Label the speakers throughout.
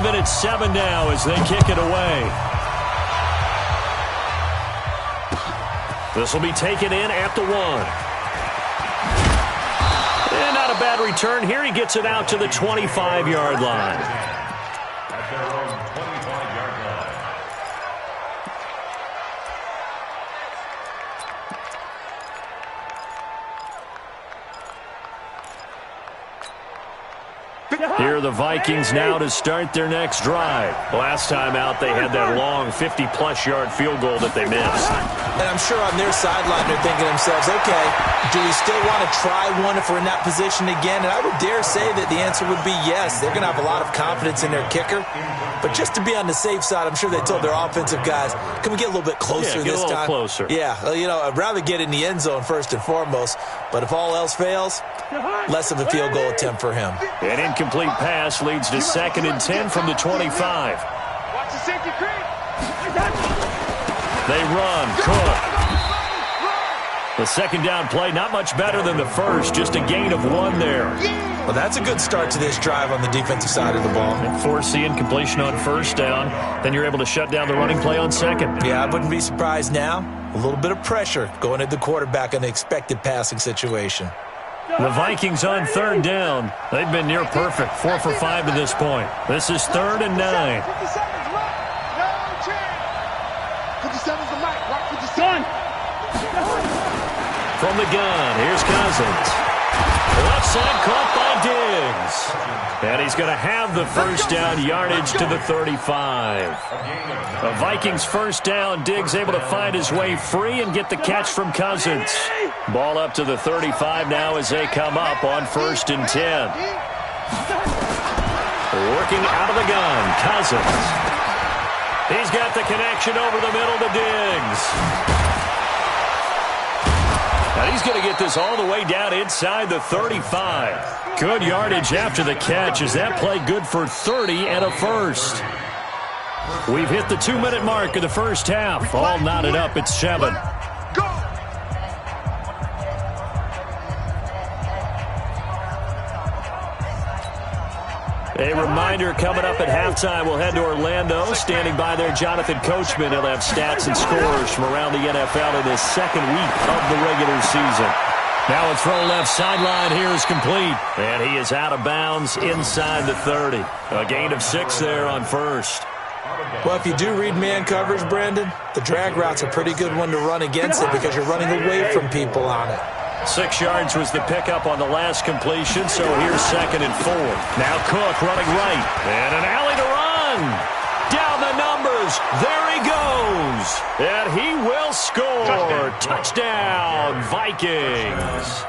Speaker 1: even at 7 now as they kick it away. This will be taken in at the 1. And not a bad return here. He gets it out to the 25-yard line.
Speaker 2: At their own 25-yard line.
Speaker 1: Here are the Vikings now to start their next drive. Last time out, they had that long 50-plus yard field goal that they missed.
Speaker 3: And I'm sure on their sideline they're thinking to themselves, okay, do we still want to try one if we're in that position again? And I would dare say that the answer would be yes. They're going to have a lot of confidence in their kicker. But just to be on the safe side, I'm sure they told their offensive guys, can we get a little bit closer this time?
Speaker 1: Get a little closer.
Speaker 3: Yeah, you know, I'd rather get in the end zone first and foremost. But if all else fails, less of a field goal attempt for him.
Speaker 1: An incomplete pass leads to 2nd and 10 from the 25.
Speaker 4: Watch the safety creep.
Speaker 1: They run. Cook. The second down play, not much better than the first. Just a gain of 1 there.
Speaker 3: Well, that's a good start to this drive on the defensive side of the ball.
Speaker 1: And forcing completion on first down. Then you're able to shut down the running play on second.
Speaker 3: Yeah, I wouldn't be surprised now. A little bit of pressure going at the quarterback in the expected passing situation.
Speaker 1: The Vikings on 3rd down. They've been near perfect, 4 for 5 to this point. This is 3rd and 9.
Speaker 4: 50 seconds left. No chance. 57's the mic. Rock 57.
Speaker 1: From the gun, here's Cousins. Left side caught by Diggs. And he's going to have the first down yardage to the 35. The Vikings first down. Diggs able to find his way free and get the catch from Cousins. Ball up to the 35 now as they come up on 1st and 10. Working out of the gun, Cousins. He's got the connection over the middle to Diggs. And he's going to get this all the way down inside the 35. Good yardage after the catch as that play good for 30 and a first. We've hit the 2-minute mark of the first half. All knotted up at 7. A reminder coming up at halftime, we'll head to Orlando. Standing by there, Jonathan Coachman. He'll have stats and scores from around the NFL in his 2nd week of the regular season. Now a throw left sideline here is complete. And he is out of bounds inside the 30. A gain of 6 there on first.
Speaker 3: Well, if you do read man coverage, Brandon, the drag route's a pretty good one to run against it because you're running away from people on it.
Speaker 1: 6 yards was the pickup on the last completion, so here's 2nd and 4. Now Cook running right, and an alley to run. Down the numbers, there he goes, and he will score. Touchdown, Vikings.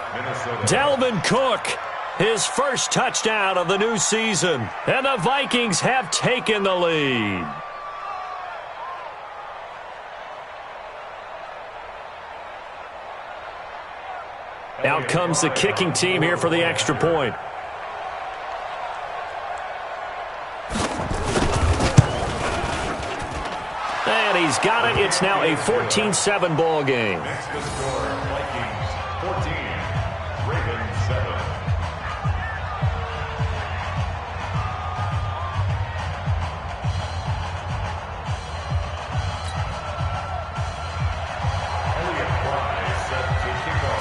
Speaker 1: Dalvin Cook, his first touchdown of the new season, and the Vikings have taken the lead. Out comes the kicking team here for the extra point. And he's got it. It's now a 14-7 ball game.
Speaker 2: Next to score, Vikings 14, Ravens 7.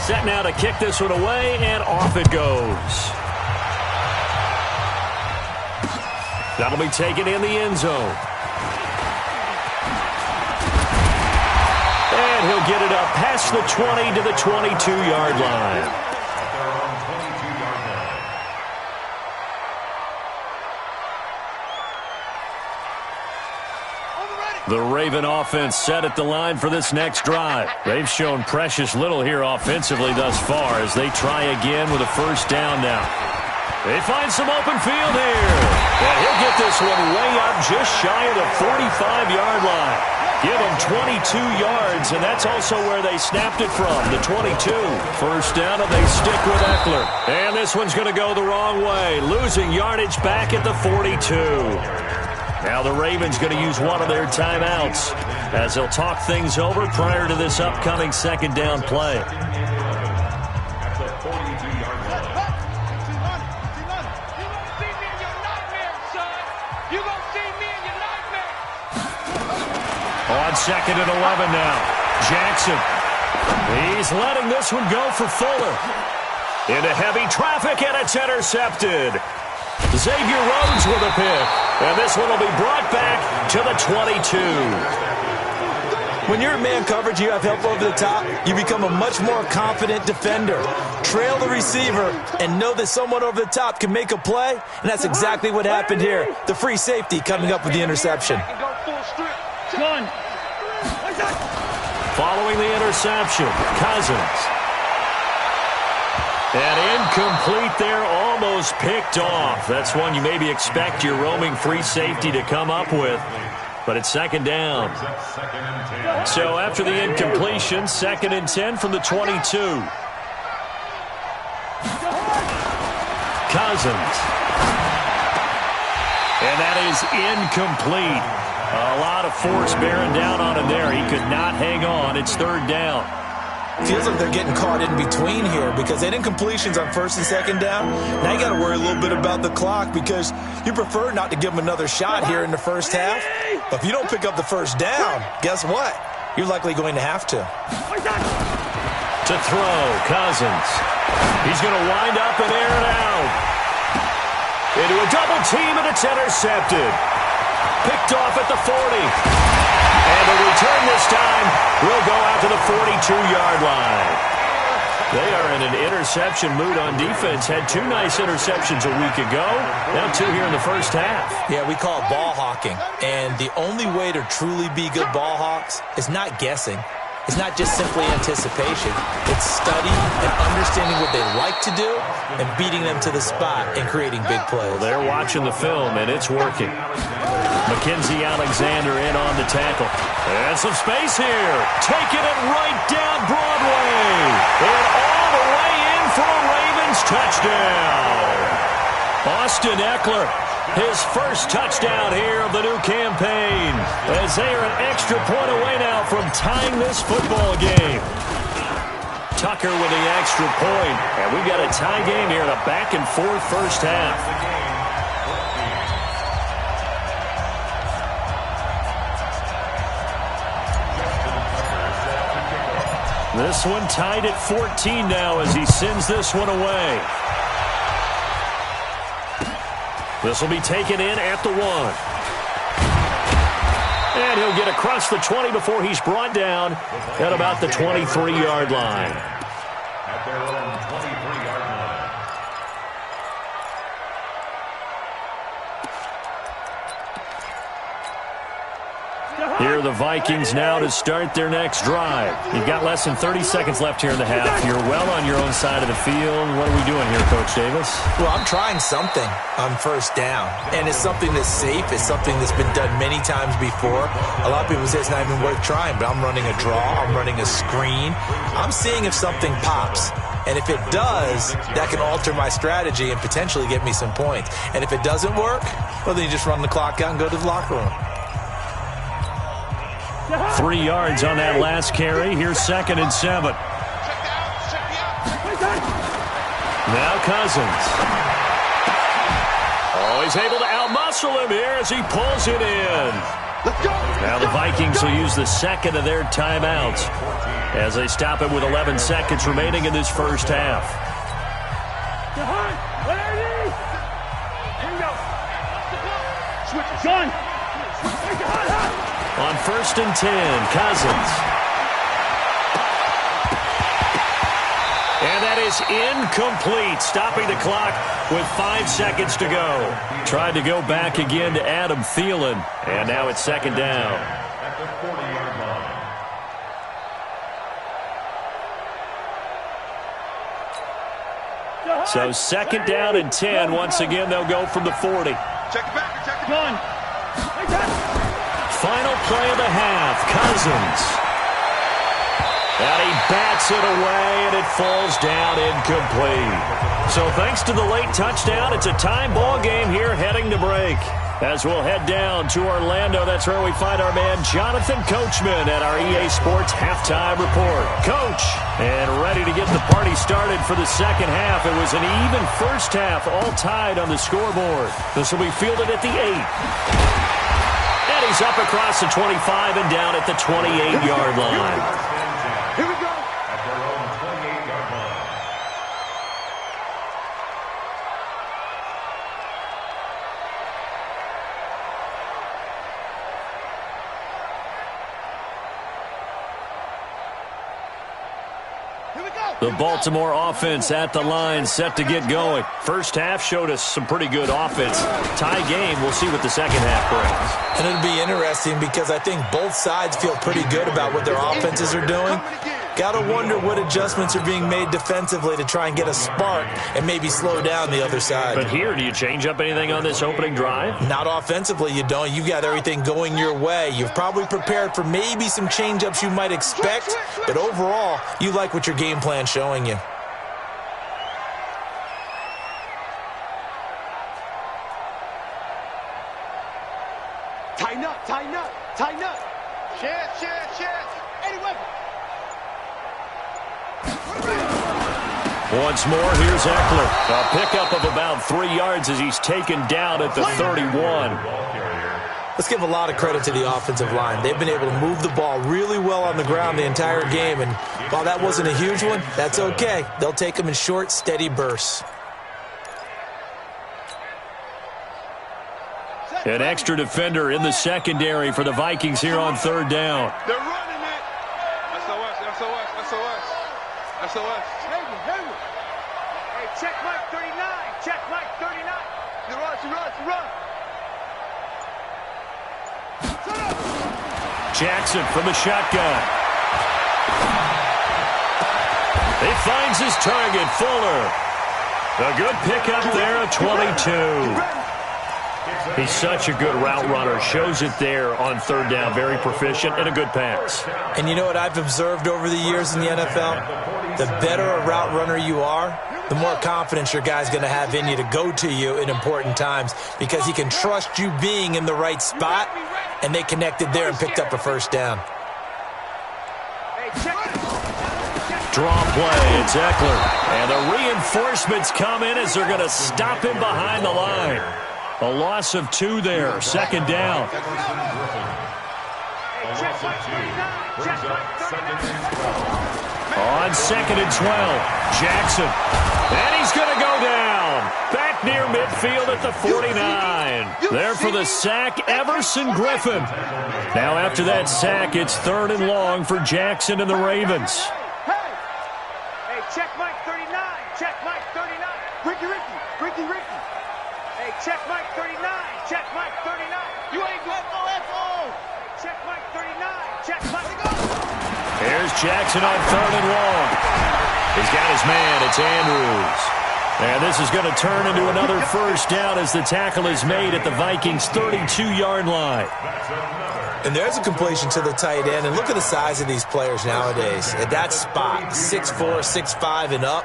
Speaker 1: Set now to kick this one away, and off it goes. That'll be taken in the end zone. And he'll get it up past the 20 to the 22-yard line. The Raven offense set at the line for this next drive. They've shown precious little here offensively thus far as they try again with a first down now. They find some open field here. And he'll get this one way up just shy of the 45-yard line. Give him 22 yards, and that's also where they snapped it from, the 22. First down, and they stick with Eckler. And this one's going to go the wrong way, losing yardage back at the 42. Now the Ravens going to use one of their timeouts as they'll talk things over prior to this upcoming second down play.
Speaker 4: You gonna
Speaker 1: On 2nd and 11 now. Jackson. He's letting this one go for Fuller. Into heavy traffic, and it's intercepted. Xavier Rhodes with a pick. And this one will be brought back to the 22.
Speaker 3: When you're in man coverage, you have help over the top, you become a much more confident defender. Trail the receiver and know that someone over the top can make a play, and that's exactly what happened here. The free safety coming up with the interception.
Speaker 1: Following the interception, Cousins. And incomplete there, almost picked off. That's one you maybe expect your roaming free safety to come up with. But it's 2nd down. So after the incompletion, 2nd and 10 from the 22. Cousins. And that is incomplete. A lot of force bearing down on him there. He could not hang on. It's 3rd down.
Speaker 3: Feels like they're getting caught in between here because they had incompletions on 1st and 2nd down. Now you got to worry a little bit about the clock because you prefer not to give them another shot here in the first half. But if you don't pick up the 1st down, guess what? You're likely going to have to.
Speaker 1: To throw, Cousins. He's going to wind up and air it out. Into a double team, and it's intercepted. Picked off at the 40. And the return this time will go out to the 42-yard line. They are in an interception mood on defense. Had 2 nice interceptions a week ago. Now 2 here in the first half.
Speaker 3: Yeah, we call it ball hawking. And the only way to truly be good ball hawks is not guessing. It's not just simply anticipation. It's studying and understanding what they like to do and beating them to the spot and creating big plays.
Speaker 1: Well, they're watching the film, and it's working. Mackenzie Alexander in on the tackle. And some space here. Taking it right down Broadway. And all the way in for a Ravens touchdown. Austin Eckler, his first touchdown here of the new campaign. As they are an extra point away now from tying this football game. Tucker with the extra point. And we've got a tie game here in a back-and-forth first half. This one tied at 14 now as he sends this one away. This will be taken in at the 1. And he'll get across the 20 before he's brought down at about the 23-yard line.
Speaker 2: At their own 23-yard line.
Speaker 1: Here are the Vikings now to start their next drive. You've got less than 30 seconds left here in the half. You're well on your own side of the field. What are we doing here, Coach Davis?
Speaker 3: Well, I'm trying something on 1st down, and it's something that's safe. It's something that's been done many times before. A lot of people say it's not even worth trying, but I'm running a draw. I'm running a screen. I'm seeing if something pops. And if it does, that can alter my strategy and potentially get me some points. And if it doesn't work, well, then you just run the clock out and go to the locker room.
Speaker 1: 3 yards on that last carry. Here's 2nd and 7. Now Cousins. Oh, he's able to outmuscle him here as he pulls it in. Now the Vikings will use the 2nd of their timeouts as they stop it with 11 seconds remaining in this first half. On 1st and 10, Cousins. And that is incomplete, stopping the clock with 5 seconds to go. Tried to go back again to Adam Thielen, and now it's 2nd down.
Speaker 2: At the 40-yard line.
Speaker 1: So 2nd down and 10. Once again, they'll go from the 40.
Speaker 4: Check it back. Check it on.
Speaker 1: Final play of the half, Cousins. And he bats it away, and it falls down incomplete. So thanks to the late touchdown, it's a time ball game here heading to break. As we'll head down to Orlando, that's where we find our man Jonathan Coachman at our EA Sports Halftime Report. Coach, and ready to get the party started for the second half. It was an even first half, all tied on the scoreboard. This will be fielded at the 8. And he's is up across the 25 and down at the 28-yard line.
Speaker 4: Here we go.
Speaker 2: At their own 28-yard line.
Speaker 4: Here we go.
Speaker 1: The Baltimore offense at the line, set to get going. First half showed us some pretty good offense. Tie game, we'll see what the second half brings.
Speaker 3: And it'll be interesting because I think both sides feel pretty good about what their offenses are doing. Got to wonder what adjustments are being made defensively to try and get a spark and maybe slow down the other side.
Speaker 1: But here, do you change up anything on this opening drive?
Speaker 3: Not offensively, you don't. You've got everything going your way. You've probably prepared for maybe some change-ups you might expect, but overall, you like what your game plan's showing you.
Speaker 4: Tighten up, tighten up, tighten up. Share. Eddie Weber.
Speaker 1: Once more, here's Eckler. A pickup of about 3 yards as he's taken down at the 31.
Speaker 3: Let's give a lot of credit to the offensive line. They've been able to move the ball really well on the ground the entire game, and while that wasn't a huge one, that's okay. They'll take them in short, steady bursts.
Speaker 1: An extra defender in the secondary for the Vikings here on third down.
Speaker 5: They're running it. SOS.
Speaker 4: Haywyre. Hey, check Mike 39. Check Mike 39. She runs. Set up.
Speaker 1: Jackson from the shotgun. He finds his target, Fuller. A good pickup there at 22. He's such a good route runner. Shows it there on third down. Very proficient and a good pass.
Speaker 3: And you know what I've observed over the years in the NFL? The better a route runner you are, the more confidence your guy's going to have in you to go to you in important times because he can trust you being in the right spot, and they connected there and picked up a first down.
Speaker 1: Draw play, it's Eckler. And the reinforcements come in as they're going to stop him behind the line. A loss of 2 there, second down. On second and 12, Jackson. And he's going to go down. Back near midfield at the 49. There for the sack, Everson Griffin. Now after that sack, it's third and long for Jackson and the Ravens.
Speaker 4: Hey, check Mike 39. Check Mike 39. Ricky. Hey, check Mike 39. Check Mike 39. You ain't good. FO. Check Mike 39. Check Mike.
Speaker 1: Here's Jackson on third and long. He's got his man. It's Andrews. And this is going to turn into another first down as the tackle is made at the Vikings' 32-yard line.
Speaker 3: And there's a completion to the tight end. And look at the size of these players nowadays. At that spot, 6'4", 6'5", and up.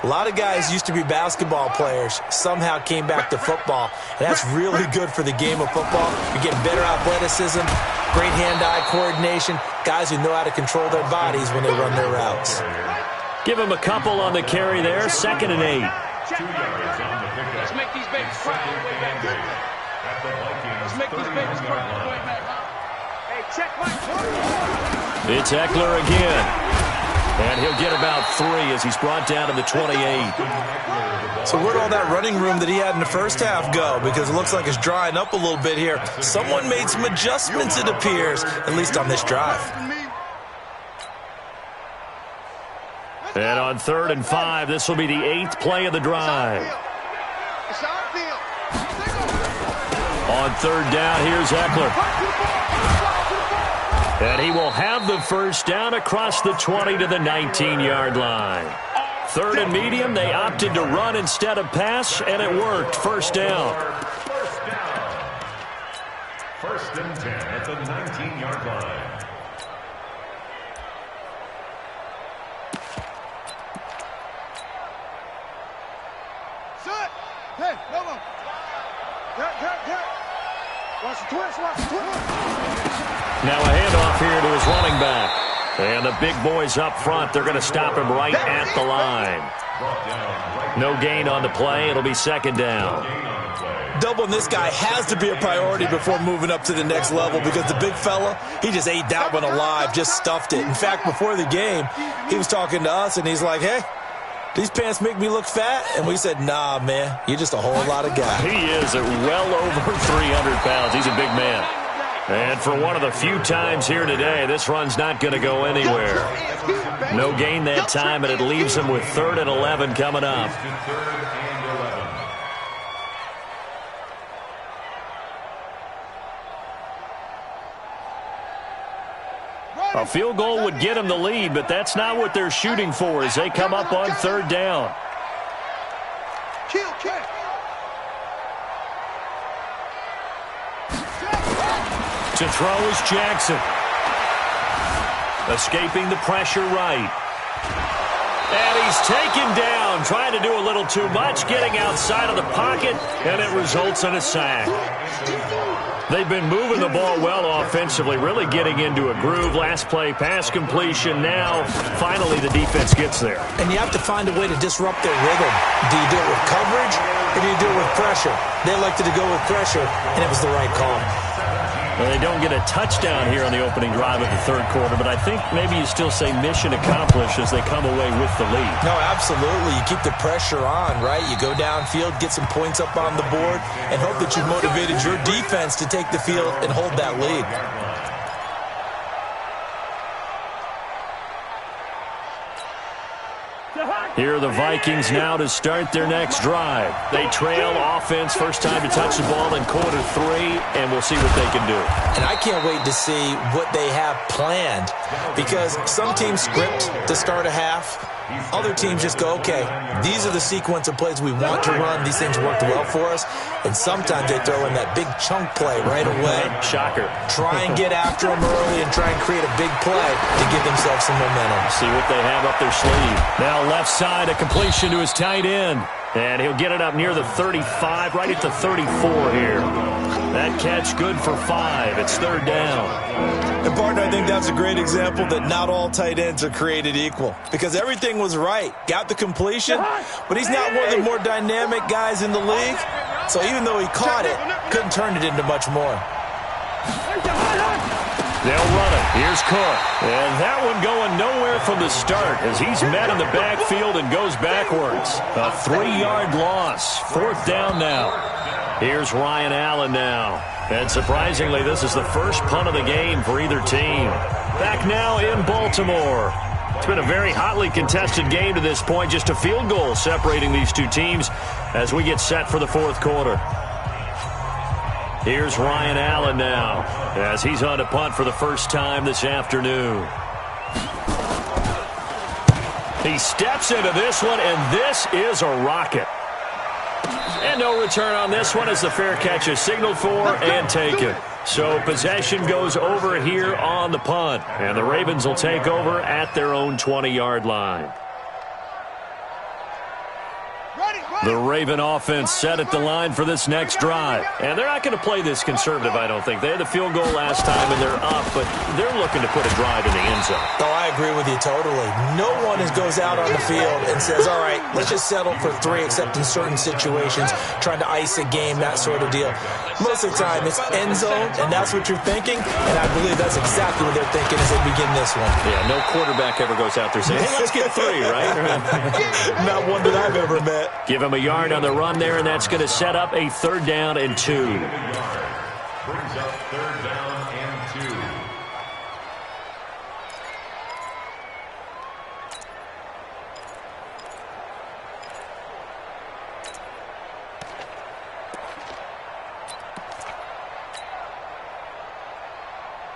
Speaker 3: A lot of guys used to be basketball players, somehow came back to football. And that's really good for the game of football. You're getting better athleticism, great hand-eye coordination, guys who know how to control their bodies when they run their routes.
Speaker 1: Give him a couple on the carry there, 2nd and 8.
Speaker 2: 2 yards on the pickup.
Speaker 5: Let's make these babies cry on the way back.
Speaker 2: At the Vikings'
Speaker 5: Let's make these babies cry on the way
Speaker 2: 39-yard
Speaker 5: back.
Speaker 4: Hey, check Mike.
Speaker 1: It's Eckler again. And he'll get about 3 as he's brought down to the 28.
Speaker 3: So where'd all that running room that he had in the first half go? Because it looks like it's drying up a little bit here. Someone made some adjustments, it appears, at least on this drive.
Speaker 1: And on 3rd and 5, this will be the 8th play of the drive.
Speaker 4: It's our field.
Speaker 1: On 3rd down, here's Eckler. And he will have the first down across the 20 to the 19-yard line. 3rd and medium, they opted to run instead of pass, and it worked. First down.
Speaker 2: First and 10 at the 19-yard line.
Speaker 4: Set. Hey, no more. Cut. Watch the twist.
Speaker 1: Now a handoff here to his running back. And the big boys up front, they're going to stop him right at the line. No gain on the play. It'll be second down.
Speaker 3: doubling this guy has to be a priority before moving up to the next level because the big fella, he just ate that one alive, just stuffed it. In fact, before the game, he was talking to us, and he's like, hey, these pants make me look fat? And we said, nah, man, you're just a whole lot of guy.
Speaker 1: He is at well over 300 pounds. He's a big man. And for one of the few times here today, this run's not going to go anywhere. No gain that time, and it leaves him with 3rd and 11 coming up. A field goal would get him the lead, but that's not what they're shooting for as they come up on 3rd down. To throw is Jackson. Escaping the pressure right. And he's taken down, trying to do a little too much, getting outside of the pocket, and it results in a sack. They've been moving the ball well offensively, really getting into a groove. Last play, pass completion. Now, finally, the defense gets there.
Speaker 3: And you have to find a way to disrupt their rhythm. Do you do it with coverage, or do you do it with pressure? They elected to go with pressure, and it was the right call.
Speaker 1: Well, they don't get a touchdown here on the opening drive of the 3rd quarter, but I think maybe you still say mission accomplished as they come away with the lead.
Speaker 3: No, absolutely. You keep the pressure on, right? You go downfield, get some points up on the board, and hope that you've motivated your defense to take the field and hold that lead.
Speaker 1: Here are the Vikings now to start their next drive. They trail offense, first time to touch the ball in quarter 3, and we'll see what they can do.
Speaker 3: And I can't wait to see what they have planned because some teams script to start a half. Other teams just go, okay, these are the sequence of plays we want to run. These things worked well for us. And sometimes they throw in that big chunk play right away.
Speaker 1: Shocker.
Speaker 3: Try and get after them early and try and create a big play to give themselves some momentum.
Speaker 1: See what they have up their sleeve. Now left side, a completion to his tight end. And he'll get it up near the 35, right at the 34 here. That catch good for 5. It's 3rd down.
Speaker 3: And, partner, I think that's a great example that not all tight ends are created equal because everything was right. Got the completion, but he's not one of the more dynamic guys in the league. So even though he caught it, couldn't turn it into much more.
Speaker 1: They'll run it. Here's Cook. And that one going nowhere from the start as he's met in the backfield and goes backwards. A 3-yard loss. 4th down now. Here's Ryan Allen now. And surprisingly, this is the first punt of the game for either team. Back now in Baltimore. It's been a very hotly contested game to this point. Just a field goal separating these two teams as we get set for the 4th quarter. Here's Ryan Allen now as he's on a punt for the first time this afternoon. He steps into this one, and this is a rocket. And no return on this one as the fair catch is signaled for and taken. So possession goes over here on the punt, and the Ravens will take over at their own 20-yard line. The Raven offense set at the line for this next drive. And they're not going to play this conservative, I don't think. They had the field goal last time, and they're up, but they're looking to put a drive in the end zone.
Speaker 3: Oh, I agree with you totally. No one goes out on the field and says, all right, let's just settle for 3, except in certain situations, trying to ice a game, that sort of deal. Most of the time, it's end zone, and that's what you're thinking, and I believe that's exactly what they're thinking as they begin this one.
Speaker 1: Yeah, no quarterback ever goes out there saying, hey, let's get 3, right?
Speaker 3: Not one that I've ever met.
Speaker 1: Give him a yard on the run there, and that's going to set up a 3rd down and 2.
Speaker 2: Brings up 3rd down and 2.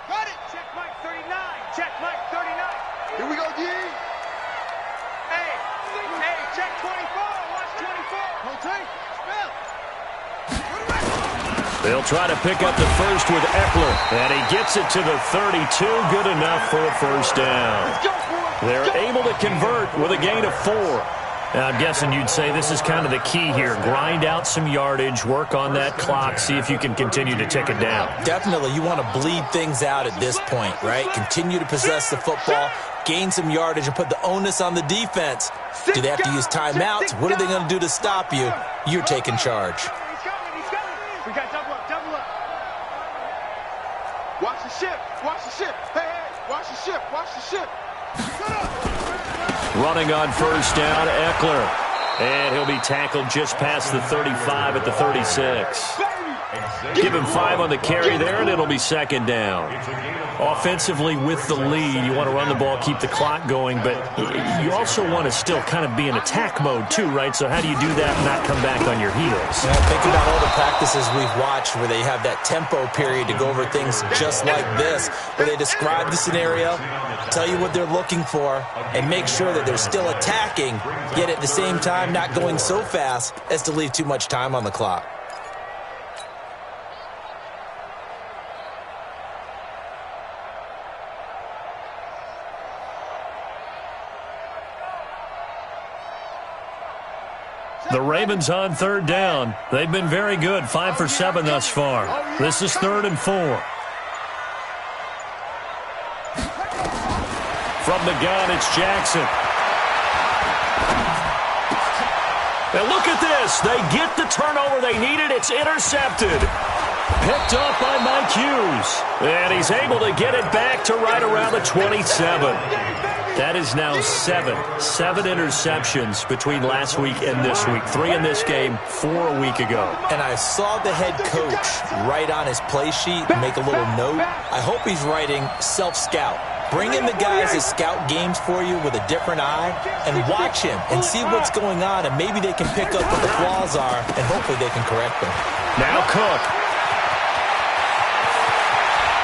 Speaker 4: Got it! Check Mike 39! Check Mike 39! Here we go, D! Hey, check 24! Watch 24! Rotate! Spell!
Speaker 1: They'll try to pick up the first with Eckler, and he gets it to the 32. Good enough for a 1st down. They're able to convert with a gain of 4. Now, I'm guessing you'd say this is kind of the key here. Grind out some yardage, work on that clock, see if you can continue to tick it down.
Speaker 3: Definitely. You want to bleed things out at this point, right? Continue to possess the football, gain some yardage, and put the onus on the defense. Do they have to use timeouts? What are they going to do to stop you? You're taking charge.
Speaker 4: He's coming!
Speaker 5: Watch the ship. Watch the ship. Hey, hey. Watch the ship. Watch the ship.
Speaker 1: Running on first down, Eckler. And he'll be tackled just past the 35 at the 36. Give him 5 on the carry there, and it'll be second down. Offensively, with the lead, you want to run the ball, keep the clock going, but you also want to still kind of be in attack mode too, right? So how do you do that and not come back on your heels?
Speaker 3: Yeah, think about all the practices we've watched where they have that tempo period to go over things just like this, where they describe the scenario, tell you what they're looking for, and make sure that they're still attacking, yet at the same time not going so fast as to leave too much time on the clock.
Speaker 1: The Ravens on third down. They've been very good, 5 for 7 thus far. This is 3rd and 4. From the gun, it's Jackson. And look at this. They get the turnover they needed. It's intercepted. Picked up by Mike Hughes. And he's able to get it back to right around the 27. That is now 7 interceptions between last week and this week. 3 in this game, 4 a week ago.
Speaker 3: And I saw the head coach write on his play sheet, make a little note. I hope he's writing self-scout. Bring in the guys that scout games for you with a different eye and watch him and see what's going on, and maybe they can pick up what the flaws are, and hopefully they can correct them.
Speaker 1: Now Cook.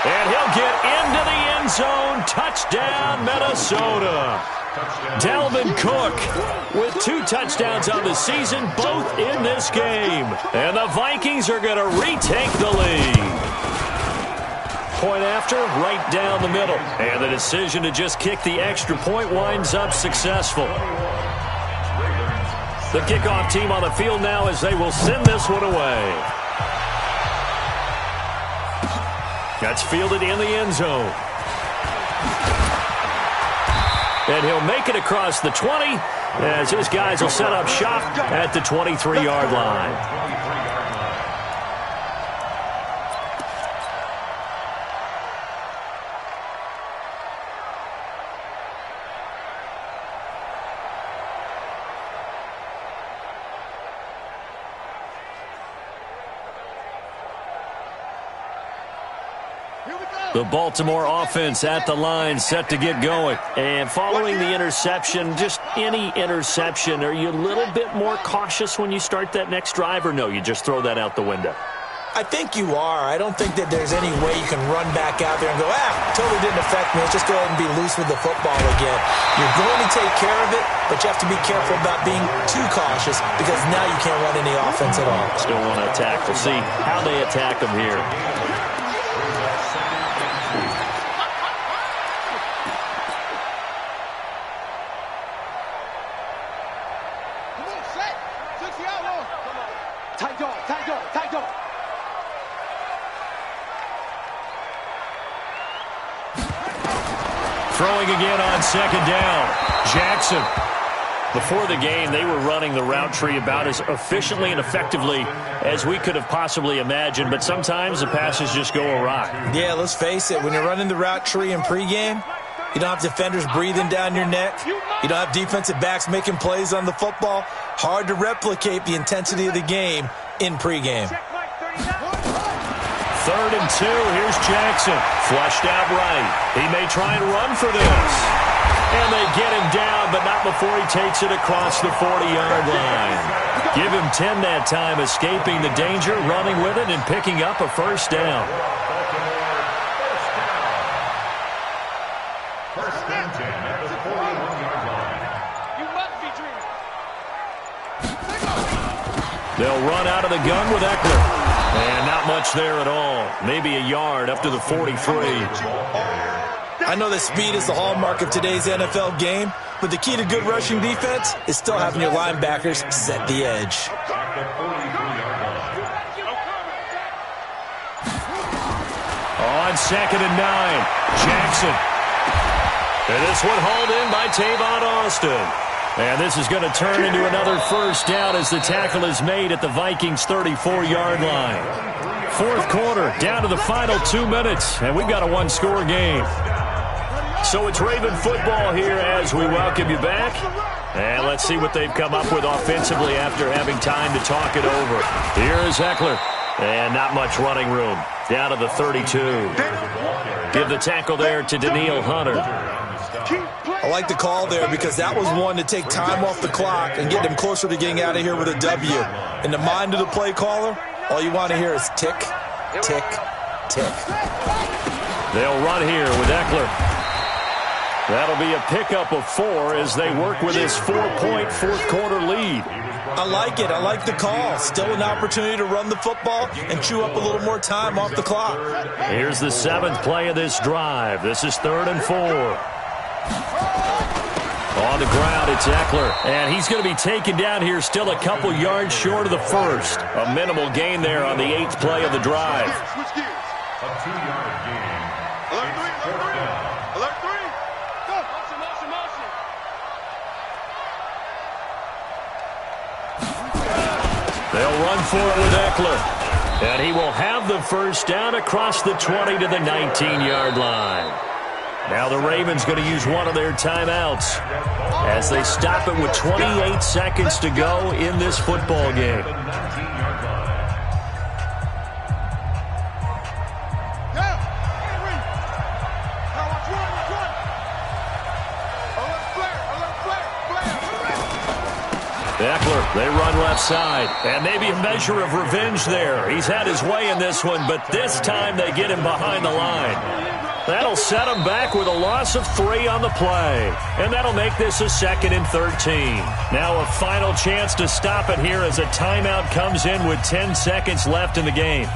Speaker 1: And he'll get into the end zone. Touchdown, Minnesota. Dalvin Cook with 2 touchdowns on the season, both in this game. And the Vikings are going to retake the lead. Point after, right down the middle. And the decision to just kick the extra point winds up successful. The kickoff team on the field now as they will send this one away. That's fielded in the end zone. And he'll make it across the 20 as his guys will set up shop at the 23-yard line. The Baltimore offense at the line, set to get going. And following the interception, just any interception, are you a little bit more cautious when you start that next drive, or no, you just throw that out the window?
Speaker 3: I think you are. I don't think that there's any way you can run back out there and go, totally didn't affect me. Let's just go ahead and be loose with the football again. You're going to take care of it, but you have to be careful about being too cautious because now you can't run any offense at all.
Speaker 1: Still want to attack. We'll see how they attack them here. Throwing again on second down. Jackson. Before the game, they were running the route tree about as efficiently and effectively as we could have possibly imagined, but sometimes the passes just go awry.
Speaker 3: Yeah, let's face it. When you're running the route tree in pregame, you don't have defenders breathing down your neck. You don't have defensive backs making plays on the football. Hard to replicate the intensity of the game in pregame.
Speaker 1: 3rd and 2. Here's Jackson. Flushed out right. He may try and run for this. And they get him down, but not before he takes it across the 40-yard line. Give him 10 that time, escaping the danger, running with it, and picking up a first down.
Speaker 2: First and 10 at the 41-yard line.
Speaker 5: You must be dreaming.
Speaker 1: They'll run out of the gun with Eckler. And not much there at all. Maybe a yard up to the 43.
Speaker 3: I know that speed is the hallmark of today's NFL game, but the key to good rushing defense is still having your linebackers set the edge.
Speaker 1: On 2nd and 9, Jackson. And this one hauled in by Tavon Austin. And this is going to turn into another first down as the tackle is made at the Vikings' 34-yard line. Fourth quarter, down to the final 2 minutes, and we've got a one-score game. So it's Raven football here as we welcome you back. And let's see what they've come up with offensively after having time to talk it over. Here is Eckler. And not much running room. Down to the 32. Give the tackle there to Daniil Hunter.
Speaker 3: I like the call there because that was one to take time off the clock and get them closer to getting out of here with a W. In the mind of the play caller, all you want to hear is tick, tick, tick.
Speaker 1: They'll run here with Eckler. That'll be a pickup of 4 as they work with this 4-point fourth quarter lead.
Speaker 3: I like it. I like the call. Still an opportunity to run the football and chew up a little more time off the clock.
Speaker 1: Here's the 7th play of this drive. This is 3rd and 4. On the ground, it's Eckler. And he's going to be taken down here still a couple yards short of the first. A minimal gain there on the 8th play of the drive.
Speaker 5: Switch gears.
Speaker 2: A 2-yard gain.
Speaker 5: Alert 3, alert 3. Alert 3. Go. Motion, motion, motion.
Speaker 1: They'll run for it with Eckler. And he will have the first down across the 20 to the 19-yard line. Now the Ravens going to use one of their timeouts as they stop it with 28 seconds to go in this football game. Eckler, they run left side, and maybe a measure of revenge there. He's had his way in this one, but this time they get him behind the line. That'll set him back with a loss of 3 on the play, and that'll make this a 2nd and 13. Now a final chance to stop it here as a timeout comes in with 10 seconds left in the game.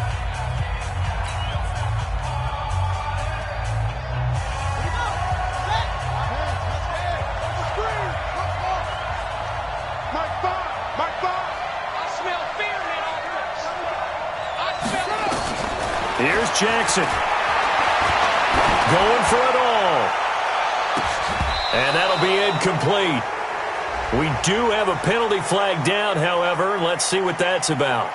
Speaker 1: Here's Jackson. Going for it all. And that'll be incomplete. We do have a penalty flag down, however. Let's see what that's about.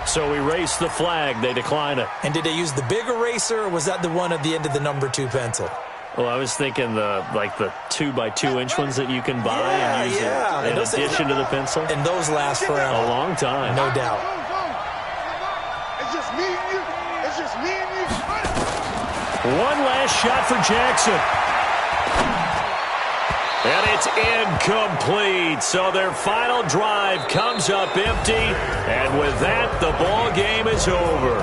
Speaker 1: So we erase the flag. They decline it.
Speaker 3: And did they use the big eraser, or was that the one at the end of the number 2 pencil?
Speaker 1: Well, I was thinking the 2x2-inch ones that you can buy and use in addition to the pencil.
Speaker 3: And those last forever.
Speaker 1: A long time.
Speaker 3: No doubt.
Speaker 5: It's just me and you. It's just me and you.
Speaker 1: One last shot for Jackson. And it's incomplete. So their final drive comes up empty. And with that, the ball game is over.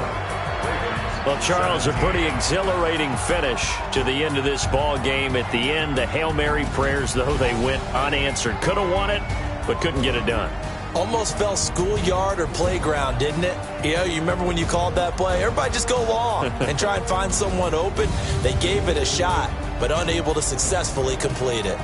Speaker 1: Well, Charles, a pretty exhilarating finish to the end of this ball game. At the end, the Hail Mary prayers, though, they went unanswered. Could have won it, but couldn't get it done.
Speaker 3: Almost fell schoolyard or playground, didn't it? You remember when you called that play? Everybody just go long and try and find someone open. They gave it a shot, but unable to successfully complete it.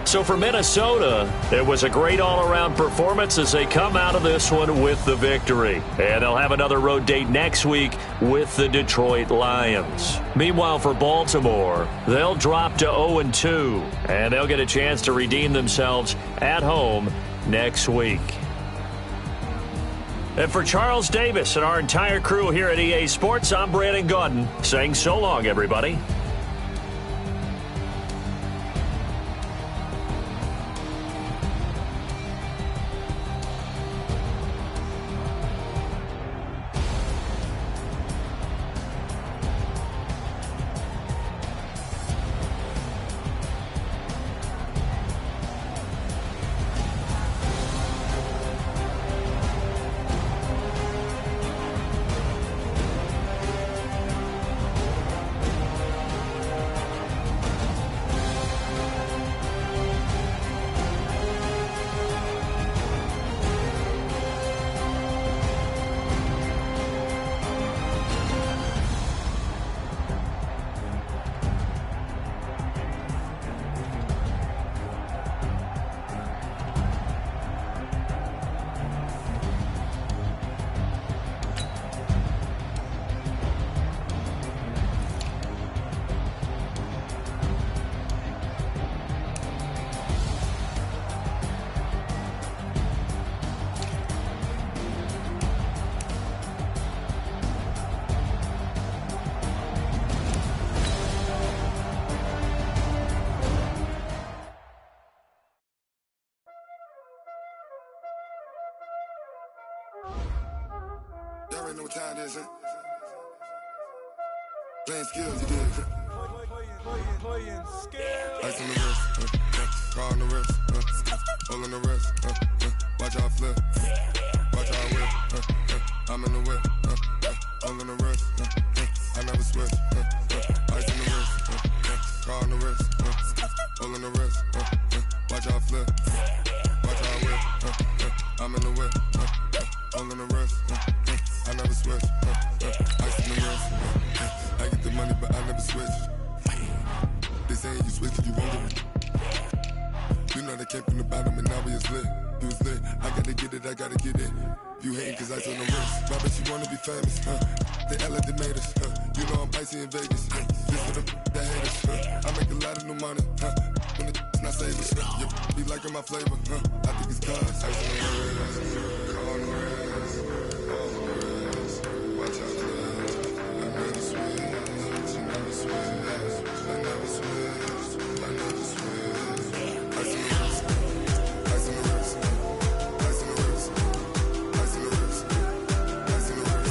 Speaker 1: So for Minnesota, it was a great all-around performance as they come out of this one with the victory. And they'll have another road date next week with the Detroit Lions. Meanwhile, for Baltimore, they'll drop to 0-2, and they'll get a chance to redeem themselves at home next week. And for Charles Davis and our entire crew here at EA Sports, I'm Brandon Gaudin saying so long, everybody.
Speaker 6: already know what time it is, huh? Playing skills, you dig?
Speaker 5: Playing skills.
Speaker 6: Ice on the wrist, car on the wrist, hole in the wrist, watch how I flip, watch how I whip, I'm in the whip, hole in the wrist, I never switch, ice on the wrist, car on the wrist, hole in the wrist, watch how I flip, watch how I whip, I'm in the whip, hole in the wrist, I never switch, ice on the wrist, I get the money but I never switch. They saying you switch, you won't get it. You know they came from the bottom and now we is lit. You was lit, I gotta get it, I gotta get it. You hating cause I told them wrist. Why bet you wanna be famous, They Ella they made us, You know I'm icy in Vegas, This for the that haters, I make a lot of new money, When the not savers, You be liking my flavor, I think it's cause ice on the wrist, car on the wrist, all the wrist. Watch out, I never switch, I never switch. I never switch, I never switch. Ice in the wrist, ice in the wrist, ice in the wrist, ice in the wrist, ice in the wrist,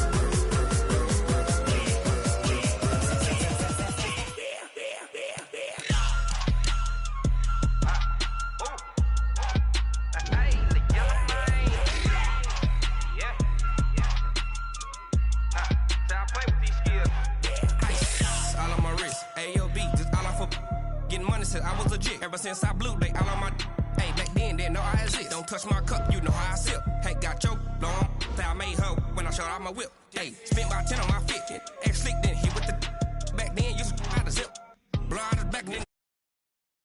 Speaker 7: I was legit. Ever since I blew, they all on my hey, back then, didn't know I exist. Don't touch my cup, you know how I sip. Hey, got your blown. I made her when I showed out my whip. Hey, spent about 10 on my fit.